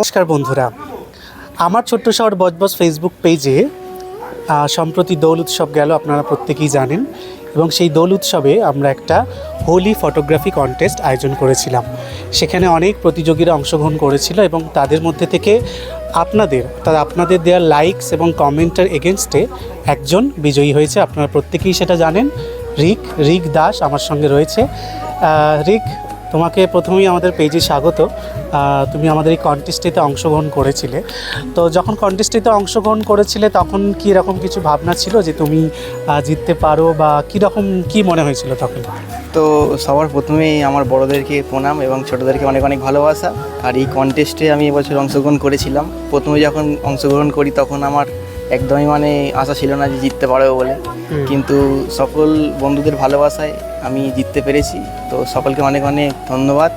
নমস্কার বন্ধুরা, আমার ছোট্ট শহর বজবজ ফেসবুক পেজে সম্প্রতি দোল উৎসব গেল, আপনারা প্রত্যেকেই জানেন। এবং সেই দোল উৎসবে আমরা একটা হোলি ফটোগ্রাফি কন্টেস্ট আয়োজন করেছিলাম। সেখানে অনেক প্রতিযোগীরা অংশগ্রহণ করেছিল এবং তাদের মধ্যে থেকে আপনাদের দেওয়া লাইকস এবং কমেন্টের এগেনস্টে একজন বিজয়ী হয়েছে। আপনারা প্রত্যেকেই সেটা জানেন। রিক দাস আমার সঙ্গে রয়েছে। রিক, তোমাকে প্রথমেই আমাদের পেজে স্বাগত। তুমি আমাদের এই কন্টেস্টেতে অংশগ্রহণ করেছিলে। তো যখন কন্টেস্টেতে অংশগ্রহণ করেছিলে তখন কি এরকম কিছু ভাবনা ছিল যে তুমি জিততে পারো, বা কীরকম কী মনে হয়েছিল তখন? তো সবার প্রথমেই আমার বড়োদেরকে প্রণাম এবং ছোটোদেরকে অনেক অনেক ভালোবাসা। আর এই কন্টেস্টে আমি এবছর অংশগ্রহণ করেছিলাম। প্রথমে যখন অংশগ্রহণ করি তখন আমার একদমই আশা ছিল না যে জিততে পারবো বলে, কিন্তু সকল বন্ধুদের ভালোবাসায় আমি জিততে পেরেছি। তো সকলকে অনেক অনেক ধন্যবাদ।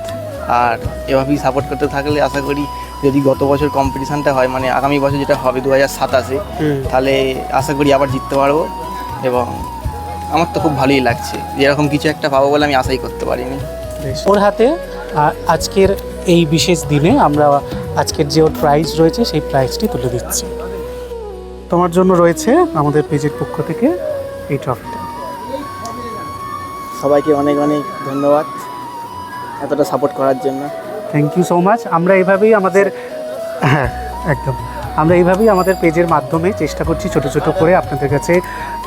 আর এভাবেই সাপোর্ট করতে থাকলে আশা করি যদি গত বছর কম্পিটিশানটা হয়, আগামী বছর যেটা হবে 2027, তাহলে আশা করি আবার জিততে পারবো। এবং আমার তো খুব ভালোই লাগছে, এরকম কিছু একটা পাবো বলে আমি আশাই করতে পারিনি। ওর হাতে আজকের এই বিশেষ দিনে আমরা আজকের যে ওর প্রাইজ রয়েছে সেই প্রাইজটি তুলে দিচ্ছি। তোমার জন্য রয়েছে আমাদের পেজের পক্ষ থেকে এই ট্রফিটা। সবাইকে অনেক অনেক ধন্যবাদ এতটা সাপোর্ট করার জন্য। Thank you so much. আমরা এইভাবেই আমাদের পেজের মাধ্যমে চেষ্টা করছি ছোট ছোট করে আপনাদের কাছে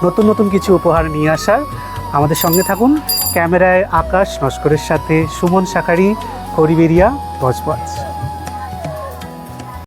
নতুন নতুন কিছু উপহার নিয়ে আসার। আমাদের সঙ্গে থাকুন। ক্যামেরায় আকাশ নস্করের সাথে সুমন শাকারি, হরিবেরিয়া, বজবজ।